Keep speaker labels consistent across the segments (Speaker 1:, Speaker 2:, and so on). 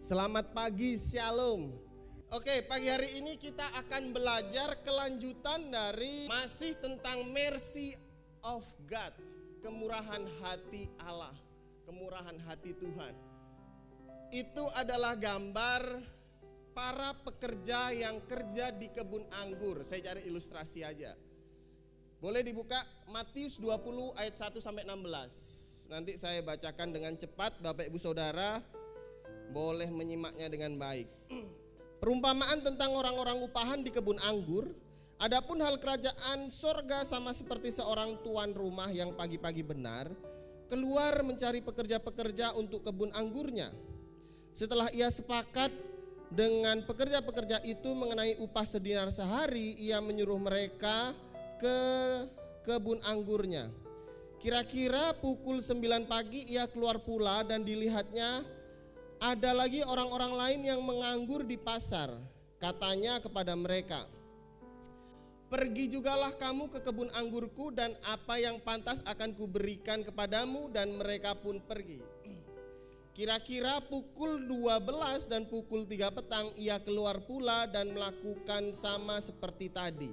Speaker 1: Selamat pagi, Shalom. Oke, pagi hari ini kita akan belajar kelanjutan dari masih tentang mercy of God, kemurahan hati Allah, kemurahan hati Tuhan. Itu adalah gambar para pekerja yang kerja di kebun anggur. Saya cari ilustrasi aja. Boleh dibuka Matius 20 ayat 1 sampai 16. Nanti saya bacakan dengan cepat, Bapak Ibu Saudara boleh menyimaknya dengan baik. Perumpamaan tentang orang-orang upahan di kebun anggur. Adapun hal kerajaan sorga sama seperti seorang tuan rumah yang pagi-pagi benar keluar mencari pekerja-pekerja untuk kebun anggurnya. Setelah ia sepakat dengan pekerja-pekerja itu mengenai upah sedinar sehari, ia menyuruh mereka ke kebun anggurnya. Kira-kira pukul 9 pagi ia keluar pula dan dilihatnya ada lagi orang-orang lain yang menganggur di pasar. Katanya kepada mereka, "Pergi jugalah kamu ke kebun anggurku dan apa yang pantas akan kuberikan kepadamu." Dan mereka pun pergi. Kira-kira pukul 12 dan pukul 3 petang ia keluar pula dan melakukan sama seperti tadi.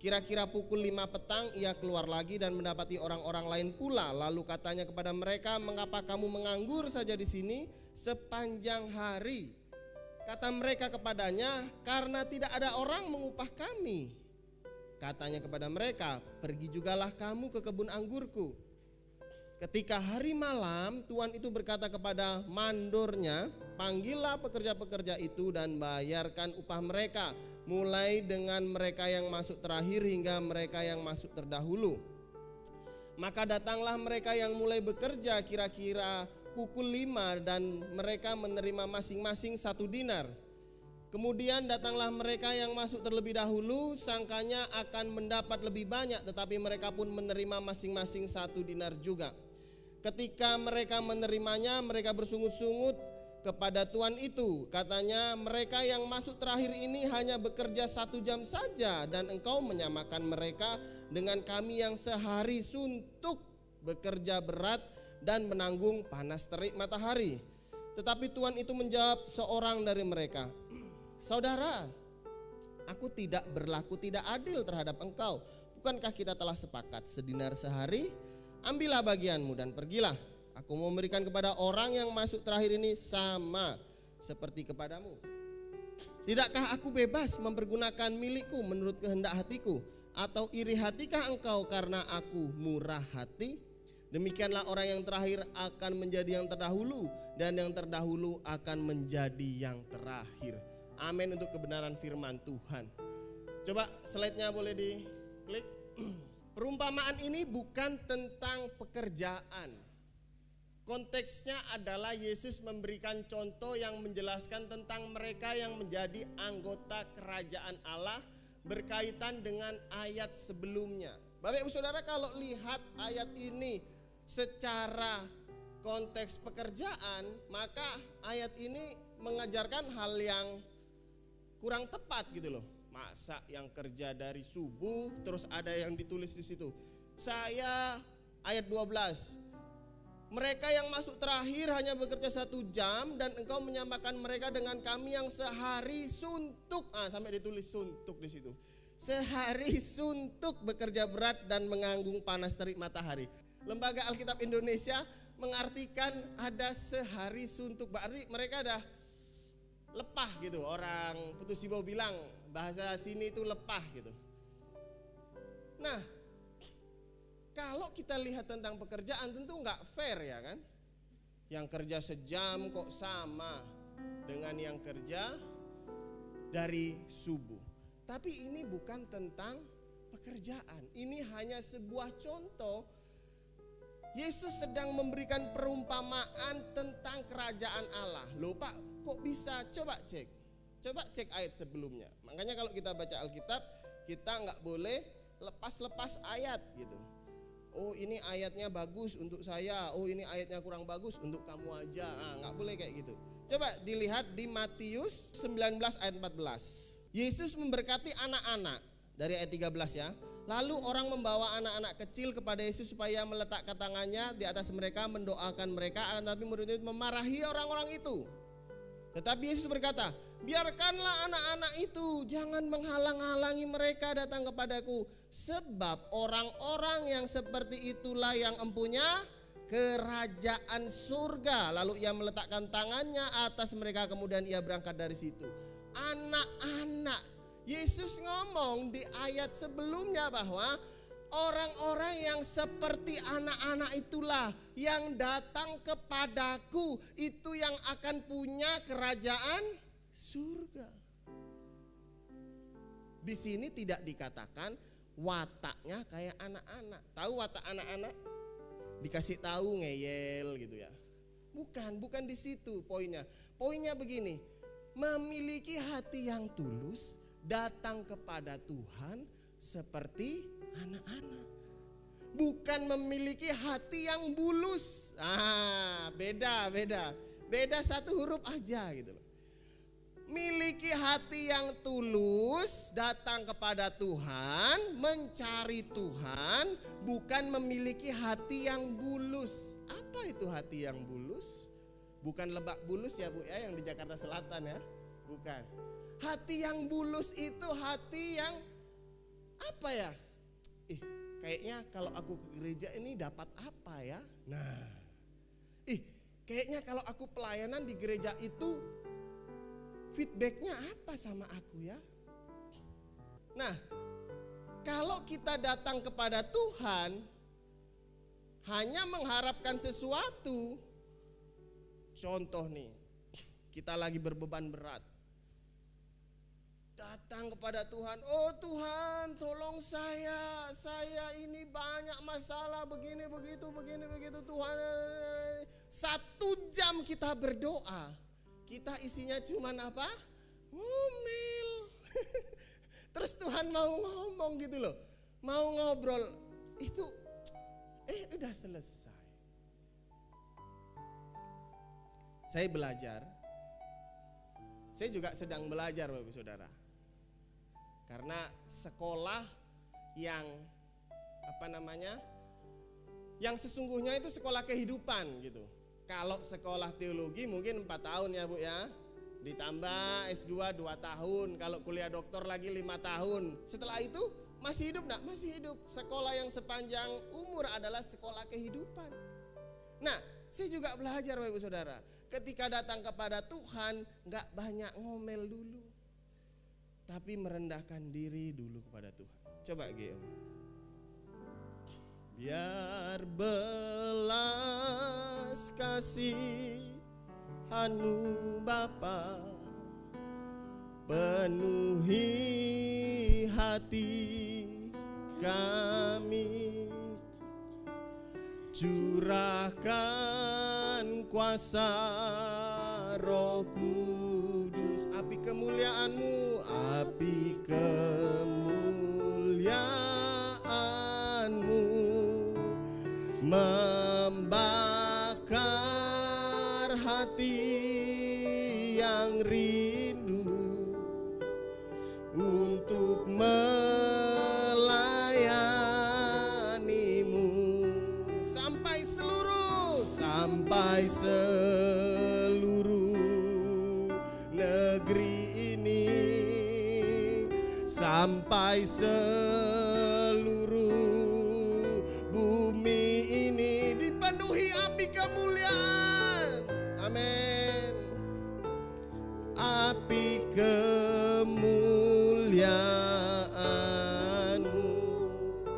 Speaker 1: Kira-kira pukul 5 petang ia keluar lagi dan mendapati orang-orang lain pula. Lalu katanya kepada mereka, "Mengapa kamu menganggur saja di sini sepanjang hari?" Kata mereka kepadanya, "Karena tidak ada orang mengupah kami." Katanya kepada mereka, "Pergi jugalah kamu ke kebun anggurku." Ketika hari malam, tuan itu berkata kepada mandornya, "Panggillah pekerja-pekerja itu dan bayarkan upah mereka, mulai dengan mereka yang masuk terakhir hingga mereka yang masuk terdahulu." Maka datanglah mereka yang mulai bekerja kira-kira pukul 5 dan mereka menerima masing-masing 1 dinar. Kemudian datanglah mereka yang masuk terlebih dahulu, sangkanya akan mendapat lebih banyak, tetapi mereka pun menerima masing-masing 1 dinar juga. Ketika mereka menerimanya, mereka bersungut-sungut kepada tuan itu. Katanya, "Mereka yang masuk terakhir ini hanya bekerja 1 jam saja, dan engkau menyamakan mereka dengan kami yang sehari suntuk bekerja berat dan menanggung panas terik matahari." Tetapi tuan itu menjawab seorang dari mereka, "Saudara, aku tidak berlaku tidak adil terhadap engkau. Bukankah kita telah sepakat sedinar sehari? Ambillah bagianmu dan pergilah. Aku mau memberikan kepada orang yang masuk terakhir ini sama seperti kepadamu. Tidakkah aku bebas mempergunakan milikku menurut kehendak hatiku? Atau iri hatikah engkau karena aku murah hati? Demikianlah orang yang terakhir akan menjadi yang terdahulu, dan yang terdahulu akan menjadi yang terakhir." Amin untuk kebenaran firman Tuhan. Coba slide-nya boleh diklik. Perumpamaan ini bukan tentang pekerjaan. Konteksnya adalah Yesus memberikan contoh yang menjelaskan tentang mereka yang menjadi anggota kerajaan Allah berkaitan dengan ayat sebelumnya. Bapak Ibu Saudara, kalau lihat ayat ini secara konteks pekerjaan, maka ayat ini mengajarkan hal yang kurang tepat gitu loh. Masa yang kerja dari subuh terus ada yang ditulis di situ. Ayat 12. "Mereka yang masuk terakhir hanya bekerja 1 jam dan engkau menyamakan mereka dengan kami yang sehari suntuk." Sampai ditulis suntuk di situ. Sehari suntuk bekerja berat dan menganggung panas terik matahari. Lembaga Alkitab Indonesia mengartikan ada sehari suntuk. Berarti mereka dah lepah gitu. Orang Putus Sibo bilang bahasa sini itu lepah gitu. Nah, kalau kita lihat tentang pekerjaan tentu nggak fair ya kan. Yang kerja sejam kok sama dengan yang kerja dari subuh. Tapi ini bukan tentang pekerjaan. Ini hanya sebuah contoh. Yesus sedang memberikan perumpamaan tentang kerajaan Allah. Loh Pak, kok bisa? Coba cek ayat sebelumnya. Makanya kalau kita baca Alkitab, kita nggak boleh lepas-lepas ayat gitu. Oh ini ayatnya bagus untuk saya, oh ini ayatnya kurang bagus untuk kamu aja. Nggak boleh kayak gitu. Coba dilihat di Matius 19 ayat 14. Yesus memberkati anak-anak dari ayat 13 ya. Lalu orang membawa anak-anak kecil kepada Yesus supaya meletakkan tangannya di atas mereka, mendoakan mereka, tapi murid-murid memarahi orang-orang itu. Tetapi Yesus berkata, biarkanlah anak-anak itu, jangan menghalang-halangi mereka datang kepadaku. Sebab orang-orang yang seperti itulah yang empunya kerajaan surga. Lalu ia meletakkan tangannya atas mereka, kemudian ia berangkat dari situ. Anak-anak. Yesus ngomong di ayat sebelumnya bahwa orang-orang yang seperti anak-anak itulah yang datang kepadaku, itu yang akan punya kerajaan surga. Di sini tidak dikatakan wataknya kayak anak-anak. Tahu watak anak-anak? Dikasih tahu ngeyel gitu ya. Bukan di situ poinnya. Poinnya begini, memiliki hati yang tulus, datang kepada Tuhan seperti anak-anak. Bukan memiliki hati yang bulus. Beda satu huruf aja gitu loh. Miliki hati yang tulus, datang kepada Tuhan, mencari Tuhan, bukan memiliki hati yang bulus. Apa itu hati yang bulus? Bukan Lebak Bulus ya Bu ya, yang di Jakarta Selatan ya. Bukan. Hati yang bulus itu hati yang apa ya? Kayaknya kalau aku ke gereja ini dapat apa ya? Nah, kayaknya kalau aku pelayanan di gereja itu feedbacknya apa sama aku ya? Nah, kalau kita datang kepada Tuhan hanya mengharapkan sesuatu, contoh nih, kita lagi berbeban berat. Datang kepada Tuhan, oh Tuhan tolong saya ini banyak masalah begini begitu Tuhan. 1 jam kita berdoa, kita isinya cuman apa? Ngomel. Terus Tuhan mau ngomong gitu loh, mau ngobrol, itu udah selesai. Saya belajar, saya juga sedang belajar Bapak Saudara. Karena sekolah yang yang sesungguhnya itu sekolah kehidupan gitu. Kalau sekolah teologi mungkin 4 tahun ya Bu ya. Ditambah S2 2 tahun, kalau kuliah doktor lagi 5 tahun. Setelah itu masih hidup enggak? Masih hidup. Sekolah yang sepanjang umur adalah sekolah kehidupan. Nah, saya juga belajar Bapak Saudara. Ketika datang kepada Tuhan enggak banyak ngomel dulu, tapi merendahkan diri dulu kepada Tuhan. Coba Geo. Biar belas kasihan-Mu Bapa penuhi hati kami, curahkan kuasa Roh Kudus, api kemuliaan-Mu, api kemuliaan-Mu membakar hati yang rindu untuk melayani-Mu sampai seluruh negeri ini, sampai seluruh bumi ini dipenuhi api kemuliaan. Amin. Api kemuliaan-Mu.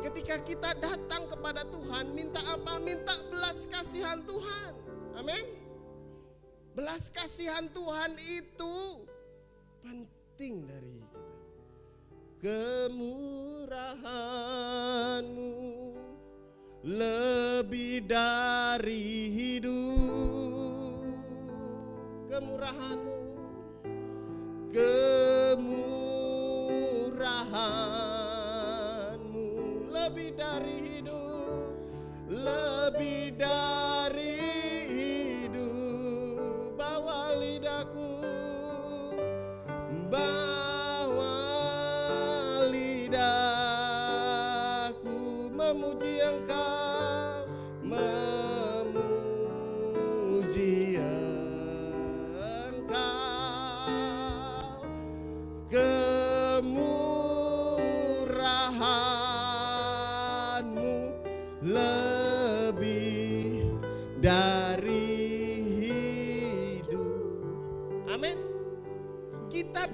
Speaker 1: Ketika kita datang kepada Tuhan, minta apa? Minta belas kasihan Tuhan. Amin. Belas kasihan Tuhan itu penting dari kita. Kemurahan-Mu lebih dari hidup. Kemurahan-Mu, kemurahan-Mu lebih dari hidup, lebih dari hidup. Bawa lidahku, bawa lidahku memuji Engkau, memuji Engkau.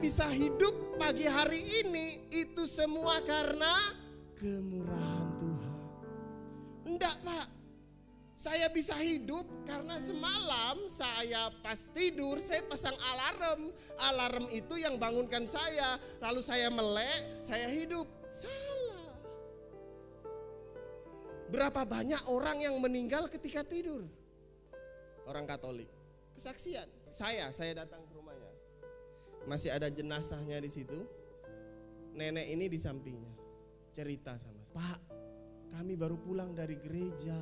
Speaker 1: bisa hidup pagi hari ini itu semua karena kemurahan Tuhan. Enggak, Pak. Saya bisa hidup karena semalam saya pas tidur saya pasang alarm. Alarm itu yang bangunkan saya. Lalu saya melek, saya hidup. Salah. Berapa banyak orang yang meninggal ketika tidur? Orang Katolik. Kesaksian. Saya datang ke rumahnya. Masih ada jenazahnya di situ. Nenek ini di sampingnya. Cerita sama saya. Pak, kami baru pulang dari gereja.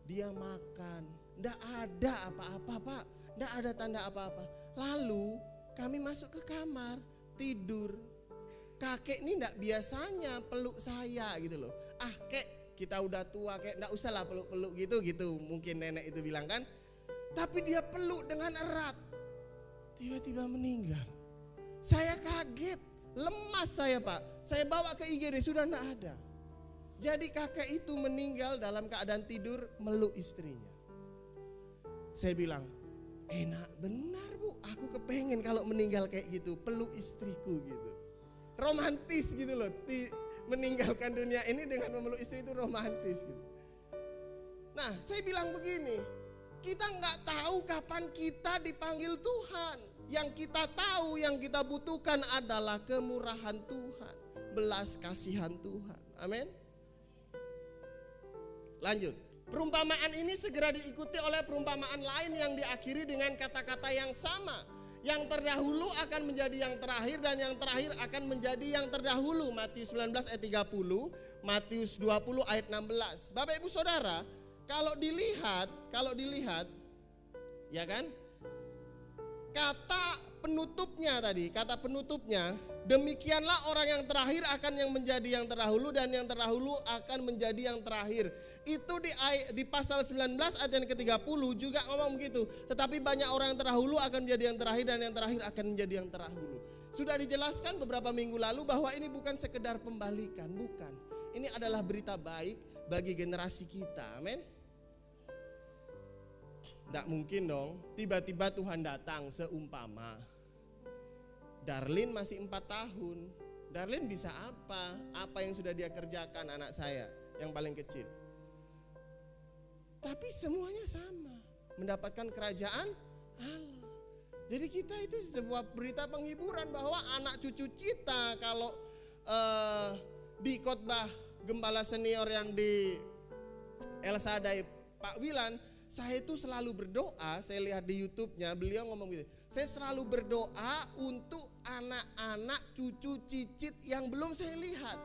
Speaker 1: Dia makan, nggak ada apa-apa, Pak, nggak ada tanda apa-apa. Lalu kami masuk ke kamar, tidur. Kakek ini nggak biasanya peluk saya gitu loh. Kek, kita udah tua, kek nggak usah lah peluk-peluk gitu. Mungkin nenek itu bilang kan. Tapi dia peluk dengan erat. Tiba-tiba meninggal. Saya kaget, lemas saya, Pak. Saya bawa ke IGD, sudah nggak ada. Jadi kakek itu meninggal dalam keadaan tidur meluk istrinya. Saya bilang, enak benar Bu, aku kepengen kalau meninggal kayak gitu, peluk istriku gitu. Romantis gitu loh, meninggalkan dunia ini dengan memeluk istri itu romantis gitu. Nah saya bilang begini, kita nggak tahu kapan kita dipanggil Tuhan. Yang kita tahu, yang kita butuhkan adalah kemurahan Tuhan, belas kasihan Tuhan. Amin. Lanjut, perumpamaan ini segera diikuti oleh perumpamaan lain yang diakhiri dengan kata-kata yang sama. Yang terdahulu akan menjadi yang terakhir dan yang terakhir akan menjadi yang terdahulu. Matius 19 ayat 30, Matius 20 ayat 16. Bapak Ibu Saudara, kalau dilihat ya kan? Kata penutupnya, demikianlah orang yang terakhir akan yang menjadi yang terdahulu dan yang terdahulu akan menjadi yang terakhir. Itu di pasal 19 ayat yang ke-30 juga ngomong begitu. Tetapi banyak orang yang terdahulu akan menjadi yang terakhir dan yang terakhir akan menjadi yang terdahulu. Sudah dijelaskan beberapa minggu lalu bahwa ini bukan sekedar pembalikan, bukan. Ini adalah berita baik bagi generasi kita, amin. Tidak mungkin dong tiba-tiba Tuhan datang seumpama Darlin masih 4 tahun. Darlin bisa apa? Apa yang sudah dia kerjakan anak saya yang paling kecil. Tapi semuanya sama, mendapatkan kerajaan Allah. Jadi kita itu sebuah berita penghiburan bahwa anak cucu kita kalau di khotbah gembala senior yang di El Sadai Pak Wilan, saya itu selalu berdoa, saya lihat di YouTube-nya beliau ngomong gitu. Saya selalu berdoa untuk anak-anak cucu cicit yang belum saya lihat.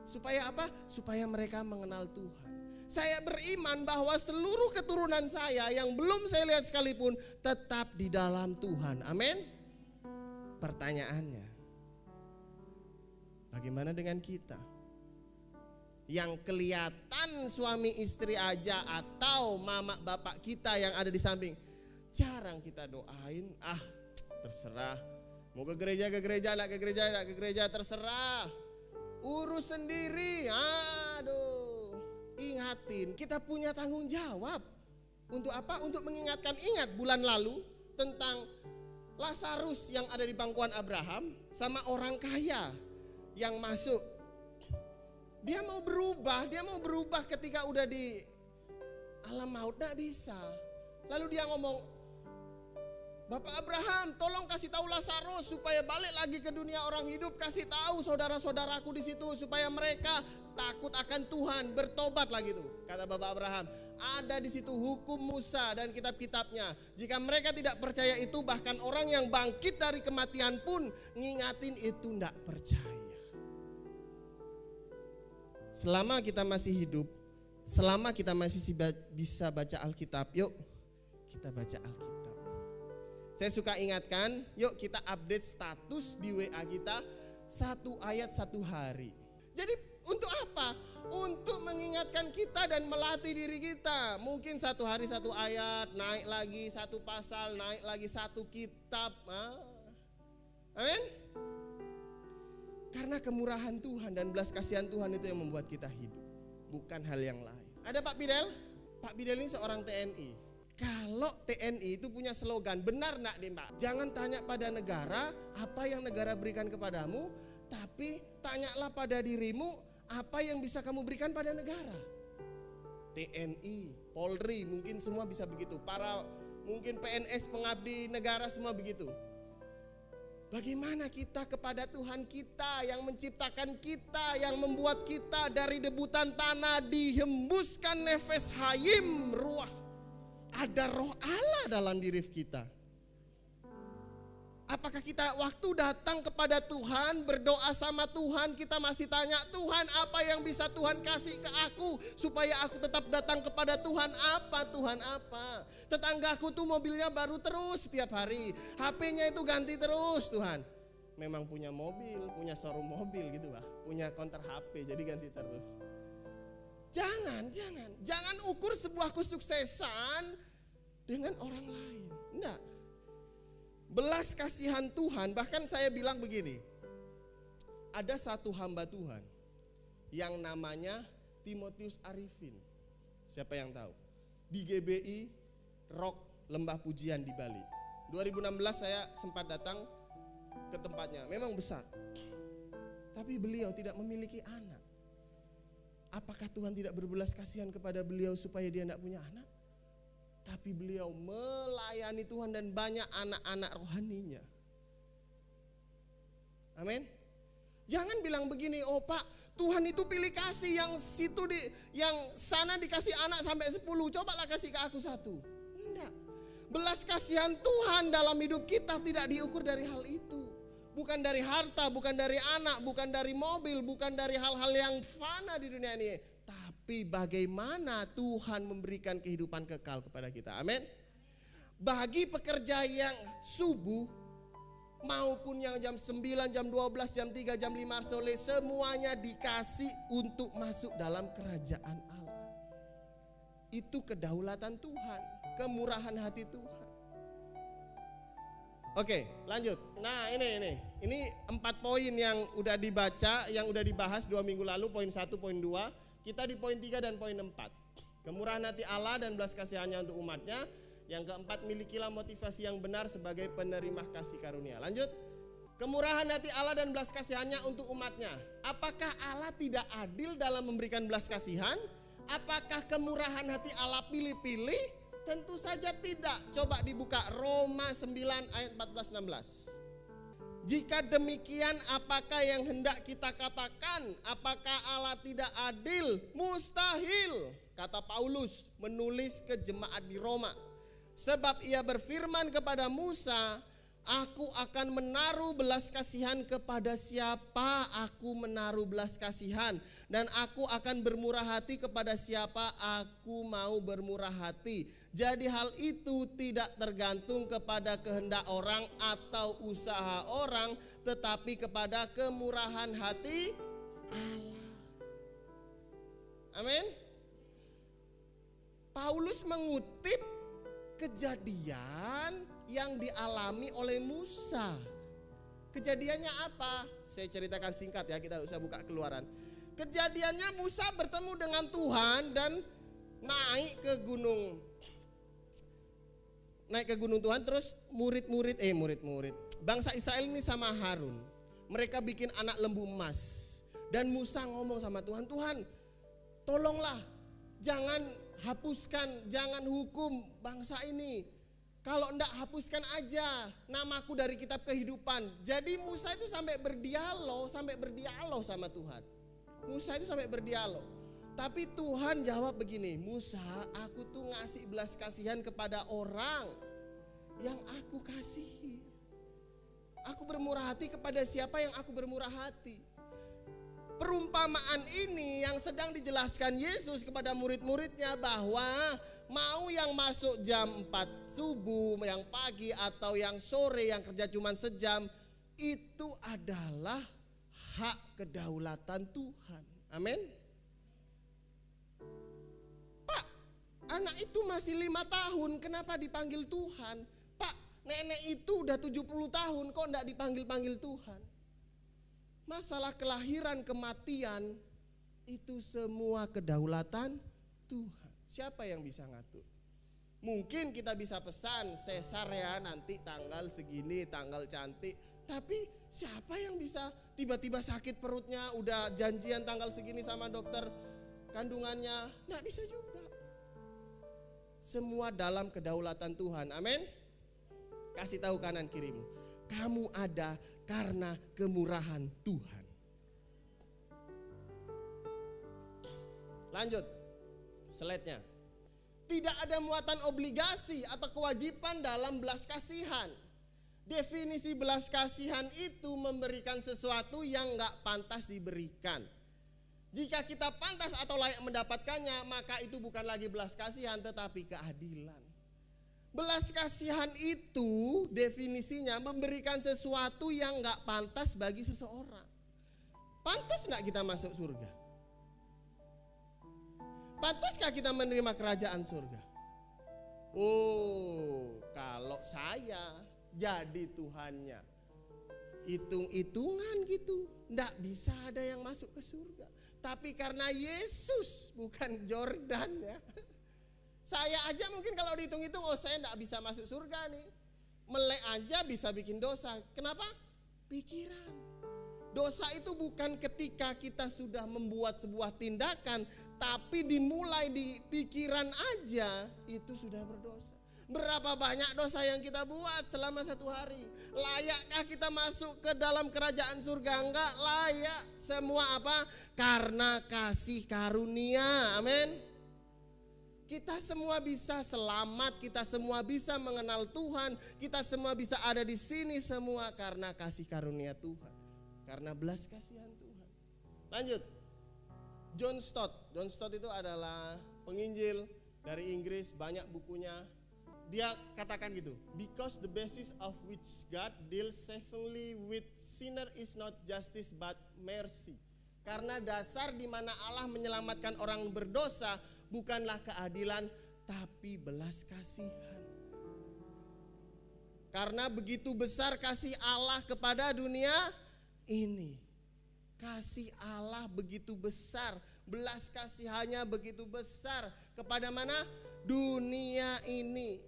Speaker 1: Supaya apa? Supaya mereka mengenal Tuhan. Saya beriman bahwa seluruh keturunan saya yang belum saya lihat sekalipun tetap di dalam Tuhan. Amin. Pertanyaannya, bagaimana dengan kita? Yang kelihatan suami istri aja atau mama bapak kita yang ada di samping, jarang kita doain. Terserah, mau ke gereja, enggak ke gereja, terserah, urus sendiri. Aduh, ingatin, kita punya tanggung jawab. Untuk apa? Untuk mengingatkan. Ingat bulan lalu tentang Lazarus yang ada di bangkuan Abraham sama orang kaya yang masuk. Dia mau berubah ketika udah di alam maut, gak bisa. Lalu dia ngomong, Bapak Abraham, tolong kasih tahu Lazarus supaya balik lagi ke dunia orang hidup. Kasih tahu saudara-saudaraku di situ supaya mereka takut akan Tuhan, bertobat lagi tuh. Kata Bapak Abraham, ada di situ hukum Musa dan kitab-kitabnya. Jika mereka tidak percaya itu, bahkan orang yang bangkit dari kematian pun ngingatin itu gak percaya. Selama kita masih hidup, selama kita masih bisa baca Alkitab, yuk kita baca Alkitab. Saya suka ingatkan, yuk kita update status di WA kita 1 ayat 1 hari. Jadi untuk apa? Untuk mengingatkan kita dan melatih diri kita. Mungkin 1 hari 1 ayat, naik lagi 1 pasal, naik lagi 1 kitab. Amin. Karena kemurahan Tuhan dan belas kasihan Tuhan itu yang membuat kita hidup, bukan hal yang lain. Ada Pak Bidel? Pak Bidel ini seorang TNI. Kalau TNI itu punya slogan, benar nak Mbak? Jangan tanya pada negara apa yang negara berikan kepadamu, tapi tanyalah pada dirimu apa yang bisa kamu berikan pada negara. TNI, Polri, mungkin semua bisa begitu. Para mungkin PNS, pengabdi negara semua begitu. Bagaimana kita kepada Tuhan kita yang menciptakan kita, yang membuat kita dari debutan tanah dihembuskan nefes hayim ruah. Ada roh Allah dalam diri kita. Apakah kita waktu datang kepada Tuhan, berdoa sama Tuhan, kita masih tanya, Tuhan apa yang bisa Tuhan kasih ke aku supaya aku tetap datang kepada Tuhan? Apa Tuhan apa? Tetanggaku tuh mobilnya baru terus setiap hari, HP-nya itu ganti terus Tuhan. Memang punya mobil, punya showroom mobil gitu Pak, punya konter HP jadi ganti terus. Jangan ukur sebuah kesuksesan dengan orang lain. Enggak. Belas kasihan Tuhan, bahkan saya bilang begini. Ada satu hamba Tuhan yang namanya Timotius Arifin. Siapa yang tahu? Di GBI Rock Lembah Pujian di Bali. 2016 saya sempat datang ke tempatnya. Memang besar. Tapi beliau tidak memiliki anak. Apakah Tuhan tidak berbelas kasihan kepada beliau supaya dia tidak punya anak? Tapi beliau melayani Tuhan dan banyak anak-anak rohaninya. Amin. Jangan bilang begini, oh Pak, Tuhan itu pilih kasih yang yang sana dikasih anak sampai 10, cobalah kasih ke aku 1. Enggak. Belas kasihan Tuhan dalam hidup kita tidak diukur dari hal itu. Bukan dari harta, bukan dari anak, bukan dari mobil, bukan dari hal-hal yang fana di dunia ini. Tapi bagaimana Tuhan memberikan kehidupan kekal kepada kita. Amin. Bagi pekerja yang subuh maupun yang jam 9, jam 12, jam 3, jam 5 sore, semuanya dikasih untuk masuk dalam kerajaan Allah. Itu kedaulatan Tuhan, kemurahan hati Tuhan. Oke, lanjut. Nah, ini 4 poin yang udah dibaca, yang udah dibahas 2 minggu lalu, poin 1, poin 2. Kita di poin 3 dan poin 4. Kemurahan hati Allah dan belas kasihannya untuk umatnya. Yang keempat, milikilah motivasi yang benar sebagai penerima kasih karunia. Lanjut. Kemurahan hati Allah dan belas kasihannya untuk umatnya. Apakah Allah tidak adil dalam memberikan belas kasihan? Apakah kemurahan hati Allah pilih-pilih? Tentu saja tidak. Coba dibuka Roma 9 ayat 14-16. Jika demikian, apakah yang hendak kita katakan? Apakah Allah tidak adil? Mustahil, kata Paulus menulis ke jemaat di Roma. Sebab ia berfirman kepada Musa, aku akan menaruh belas kasihan kepada siapa aku menaruh belas kasihan, dan aku akan bermurah hati kepada siapa aku mau bermurah hati. Jadi hal itu tidak tergantung kepada kehendak orang atau usaha orang, tetapi kepada kemurahan hati Allah. Amin. Paulus mengutip kejadian yang dialami oleh Musa. Kejadiannya apa? Saya ceritakan singkat ya, kita tidak usah buka Keluaran. Kejadiannya Musa bertemu dengan Tuhan dan naik ke gunung Tuhan. Terus murid-murid bangsa Israel ini sama Harun, mereka bikin anak lembu emas. Dan Musa ngomong sama Tuhan, Tuhan tolonglah, jangan hapuskan, jangan hukum bangsa ini. Kalau enggak, hapuskan aja namaku dari kitab kehidupan. Jadi Musa itu sampai berdialog sama Tuhan. Musa itu sampai berdialog. Tapi Tuhan jawab begini, Musa, aku tuh ngasih belas kasihan kepada orang yang aku kasihi. Aku bermurah hati kepada siapa yang aku bermurah hati. Perumpamaan ini yang sedang dijelaskan Yesus kepada murid-muridnya, bahwa mau yang masuk jam 4 subuh, yang pagi atau yang sore, yang kerja cuma sejam, itu adalah hak kedaulatan Tuhan. Amin. Pak, anak itu masih 5 tahun, kenapa dipanggil Tuhan? Pak, nenek itu udah 70 tahun, kok enggak dipanggil-panggil Tuhan? Masalah kelahiran, kematian, itu semua kedaulatan Tuhan. Siapa yang bisa ngatur? Mungkin kita bisa pesan sesar ya, nanti tanggal segini, tanggal cantik. Tapi siapa yang bisa tiba-tiba sakit perutnya, udah janjian tanggal segini sama dokter kandungannya? Nggak bisa juga. Semua dalam kedaulatan Tuhan. Amin. Kasih tahu kanan kirimu, kamu ada karena kemurahan Tuhan. Lanjut slide-nya. Tidak ada muatan obligasi atau kewajiban dalam belas kasihan. Definisi belas kasihan itu memberikan sesuatu yang gak pantas diberikan. Jika kita pantas atau layak mendapatkannya, maka itu bukan lagi belas kasihan tetapi keadilan. Belas kasihan itu definisinya memberikan sesuatu yang gak pantas bagi seseorang. Pantas gak kita masuk surga? Pantaskah kita menerima kerajaan surga? Oh, kalau saya jadi Tuhannya, hitung-hitungan gitu, nggak bisa ada yang masuk ke surga. Tapi karena Yesus, bukan Jordan ya. Saya aja mungkin kalau dihitung-hitung, oh saya nggak bisa masuk surga nih. Melek aja bisa bikin dosa. Kenapa? Pikiran. Dosa itu bukan ketika kita sudah membuat sebuah tindakan, tapi dimulai di pikiran aja itu sudah berdosa. Berapa banyak dosa yang kita buat selama satu hari? Layakkah kita masuk ke dalam kerajaan surga? Enggak layak. Semua apa? Karena kasih karunia. Amin. Kita semua bisa selamat, kita semua bisa mengenal Tuhan, kita semua bisa ada di sini semua karena kasih karunia Tuhan. Karena belas kasihan Tuhan. Lanjut. John Stott. John Stott itu adalah penginjil dari Inggris, banyak bukunya. Dia katakan gitu, because the basis of which God deals savingly with sinner is not justice but mercy. Karena dasar di mana Allah menyelamatkan orang berdosa bukanlah keadilan tapi belas kasihan. Karena begitu besar kasih Allah kepada dunia ini. Kasih Allah begitu besar, belas kasihannya begitu besar kepada mana? Dunia ini.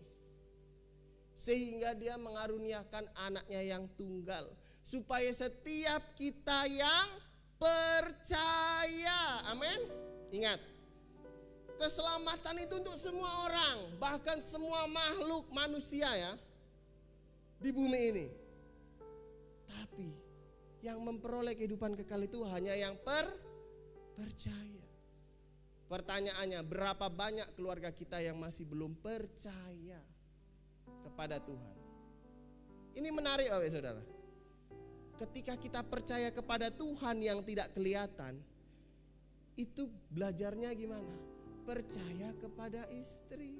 Speaker 1: Sehingga dia mengaruniakan anaknya yang tunggal, supaya setiap kita yang percaya, amin. Ingat, keselamatan itu untuk semua orang, bahkan semua makhluk manusia ya di bumi ini. Tapi yang memperoleh kehidupan kekal itu hanya yang percaya. Pertanyaannya, berapa banyak keluarga kita yang masih belum percaya kepada Tuhan? Ini menarik Bapak Saudara. Ketika kita percaya kepada Tuhan yang tidak kelihatan, itu belajarnya gimana? Percaya kepada istri,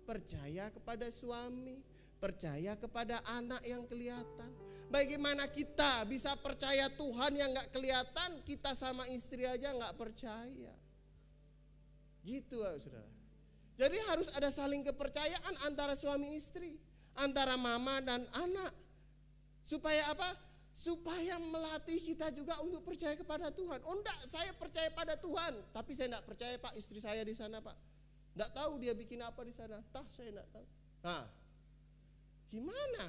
Speaker 1: percaya kepada suami, percaya kepada anak yang kelihatan. Bagaimana kita bisa percaya Tuhan yang gak kelihatan, kita sama istri aja gak percaya. Gitu saudara. Jadi harus ada saling kepercayaan antara suami istri, antara mama dan anak. Supaya apa? Supaya melatih kita juga untuk percaya kepada Tuhan. Oh enggak, saya percaya pada Tuhan, tapi saya enggak percaya Pak, istri saya di sana Pak. Enggak tahu dia bikin apa di sana. Saya enggak tahu. Nah, gimana?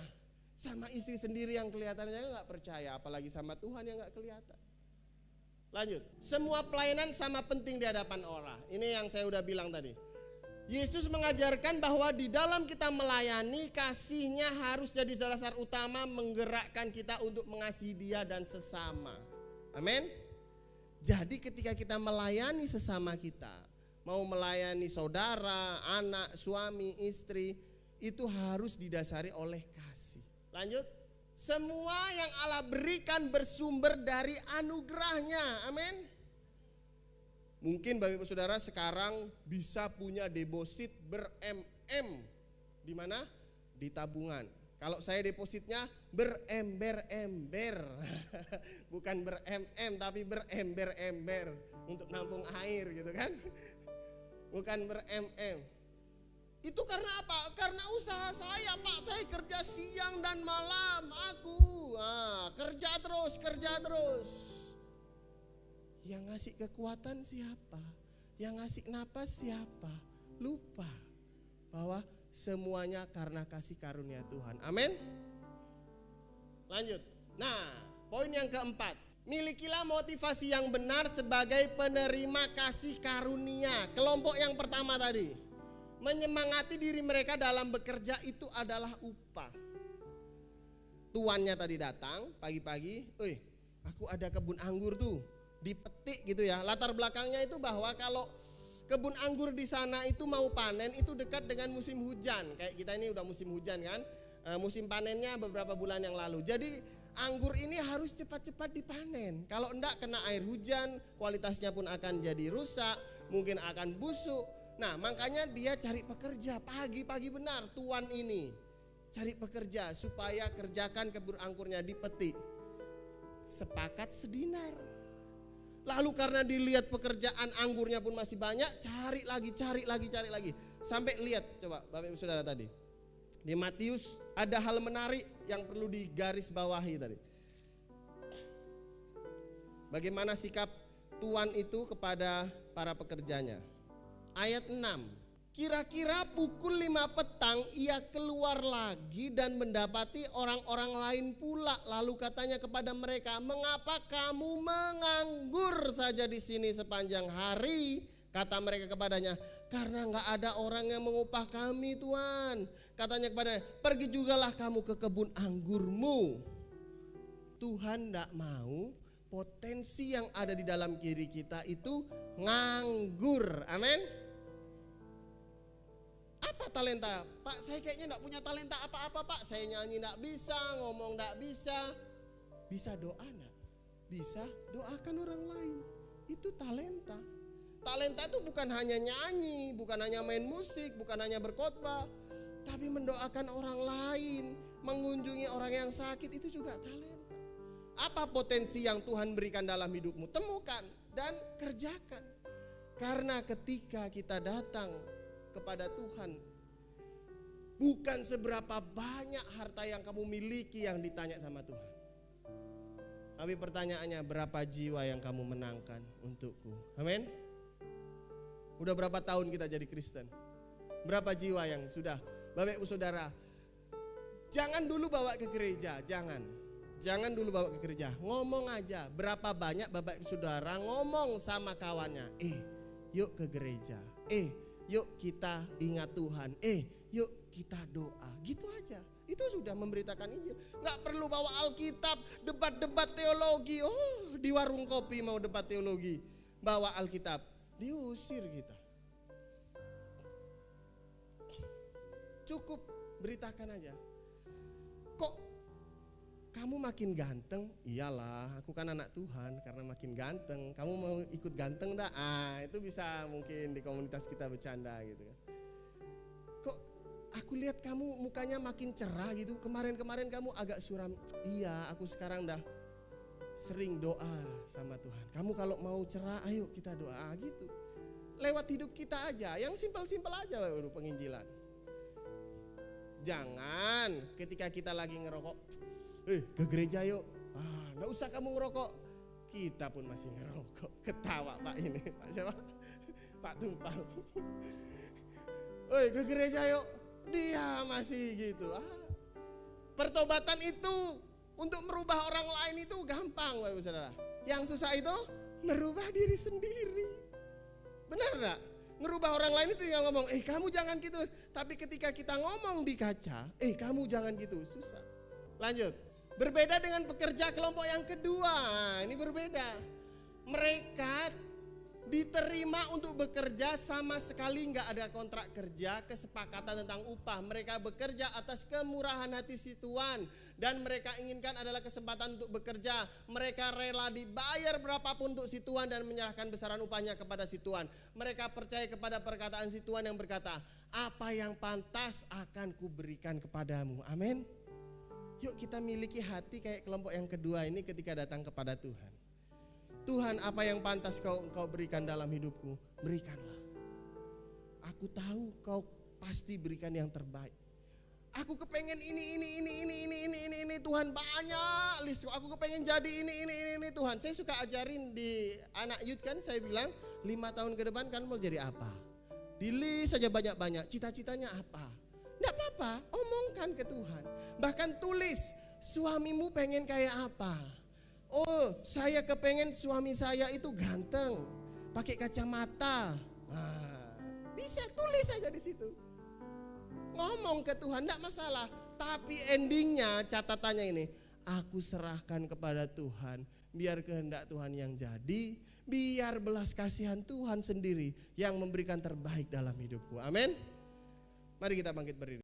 Speaker 1: Sama istri sendiri yang kelihatannya enggak percaya, apalagi sama Tuhan yang enggak kelihatan. Lanjut. Semua pelayanan sama penting di hadapan Allah. Ini yang saya udah bilang tadi. Yesus mengajarkan bahwa di dalam kita melayani, kasihnya harus jadi dasar utama menggerakkan kita untuk mengasihi dia dan sesama. Amin. Jadi ketika kita melayani sesama kita, mau melayani saudara, anak, suami, istri, itu harus didasari oleh kasih. Lanjut. Semua yang Allah berikan bersumber dari anugerahnya. Amin. Mungkin Bapak Ibu Saudara sekarang bisa punya deposit ber-MM. Di mana? Di tabungan. Kalau saya depositnya berember-ember. Bukan ber-MM tapi berember-ember untuk nampung air gitu kan. Bukan ber-MM. Itu karena apa? Karena usaha saya Pak. Saya kerja siang dan malam. Kerja terus. Yang ngasih kekuatan siapa? Yang ngasih napas siapa? Lupa bahwa Semuanya karena kasih karunia Tuhan. Amin. Lanjut. Nah, poin yang keempat. Milikilah motivasi yang benar sebagai penerima kasih karunia. Kelompok yang pertama tadi, menyemangati diri mereka dalam bekerja itu adalah upah. Tuannya tadi datang pagi-pagi, aku ada kebun anggur tuh, dipetik gitu ya. Latar belakangnya itu bahwa kalau kebun anggur di sana itu mau panen itu dekat dengan musim hujan. Kayak kita ini udah musim hujan kan, musim panennya beberapa bulan yang lalu. Jadi anggur ini harus cepat-cepat dipanen. Kalau enggak kena air hujan, kualitasnya pun akan jadi rusak, mungkin akan busuk. Nah, makanya dia cari pekerja pagi-pagi benar tuan ini. Cari pekerja supaya kerjakan kebun anggurnya dipetik. Sepakat sedinar. Lalu karena dilihat pekerjaan anggurnya pun masih banyak, cari lagi. Sampai lihat, coba Bapak Ibu Saudara tadi. Di Matius ada hal menarik yang perlu digaris bawahi tadi. Bagaimana sikap tuan itu kepada para pekerjanya. Ayat 6. Kira-kira pukul 5 petang ia keluar lagi dan mendapati orang-orang lain pula. Lalu katanya kepada mereka, mengapa kamu menganggur saja di sini sepanjang hari? Kata mereka kepadanya, karena enggak ada orang yang mengupah kami Tuan. Katanya kepadanya, pergi jugalah kamu ke kebun anggurmu. Tuhan enggak mau potensi yang ada di dalam diri kita itu nganggur. Amin. Apa talenta? Pak, saya kayaknya enggak punya talenta apa-apa Pak. Saya nyanyi enggak bisa, ngomong enggak bisa. Bisa doa enggak? Bisa doakan orang lain. Itu talenta. Talenta itu bukan hanya nyanyi, bukan hanya main musik, bukan hanya berkhotbah, tapi mendoakan orang lain, mengunjungi orang yang sakit itu juga talenta. Apa potensi yang Tuhan berikan dalam hidupmu? Temukan dan kerjakan. Karena ketika kita datang kepada Tuhan, bukan seberapa banyak harta yang kamu miliki yang ditanya sama Tuhan. Tapi pertanyaannya, berapa jiwa yang kamu menangkan untukku? Amin. Udah berapa tahun kita jadi Kristen? Berapa jiwa yang sudah? Bapak Ibu Saudara, jangan dulu bawa ke gereja, jangan dulu bawa ke gereja. Ngomong aja, berapa banyak Bapak Ibu Saudara ngomong sama kawannya, yuk ke gereja, yuk kita ingat Tuhan, yuk kita doa. Gitu aja, itu sudah memberitakan Injil. Gak perlu bawa Alkitab, debat-debat teologi. Oh, di warung kopi mau debat teologi, bawa Alkitab, diusir kita. Cukup beritakan aja. Kok kamu makin ganteng? Iyalah, aku kan anak Tuhan karena makin ganteng. Kamu mau ikut ganteng dah? Itu bisa mungkin di komunitas kita bercanda gitu kan. Kok aku lihat kamu mukanya makin cerah gitu. Kemarin-kemarin kamu agak suram. Iya, aku sekarang dah sering doa sama Tuhan. Kamu kalau mau cerah, ayo kita doa gitu. Lewat hidup kita aja, yang simpel-simpel aja baru penginjilan. Jangan ketika kita lagi ngerokok, ke gereja yuk. Nggak usah kamu ngerokok. Kita pun masih ngerokok. Ketawa Pak ini, Pak siapa? Pak Tumpal. Ke gereja yuk. Dia masih gitu. Pertobatan itu untuk merubah orang lain itu gampang Bapak Saudara. Yang susah itu merubah diri sendiri. Benar enggak? Ngerubah orang lain itu tinggal ngomong, kamu jangan gitu. Tapi ketika kita ngomong di kaca, kamu jangan gitu, susah. Lanjut. Berbeda dengan pekerja kelompok yang kedua. Ini berbeda. Mereka diterima untuk bekerja, sama sekali nggak ada kontrak kerja, kesepakatan tentang upah. Mereka bekerja atas kemurahan hati si Tuan, dan mereka inginkan adalah kesempatan untuk bekerja. Mereka rela dibayar berapapun untuk si Tuan dan menyerahkan besaran upahnya kepada si Tuan. Mereka percaya kepada perkataan si Tuan yang berkata, apa yang pantas akan kuberikan kepadamu. Amin. Yuk kita miliki hati kayak kelompok yang kedua ini ketika datang kepada Tuhan. Tuhan, apa yang pantas Engkau berikan dalam hidupku, berikanlah. Aku tahu Kau pasti berikan yang terbaik. Aku kepengen ini Tuhan, banyak list. Aku kepengen jadi ini Tuhan. Saya suka ajarin di anak youth kan, saya bilang 5 tahun ke depan kan mau jadi apa? Di list saja banyak-banyak, cita-citanya apa? Tidak apa-apa, omongkan ke Tuhan. Bahkan tulis, suamimu pengen kayak apa? Oh, saya kepengen suami saya itu ganteng, pakai kacamata. Bisa tulis aja di situ. Ngomong ke Tuhan, tidak masalah. Tapi endingnya, catatannya ini, aku serahkan kepada Tuhan. Biar kehendak Tuhan yang jadi, biar belas kasihan Tuhan sendiri yang memberikan terbaik dalam hidupku. Amin. Mari kita bangkit berdiri.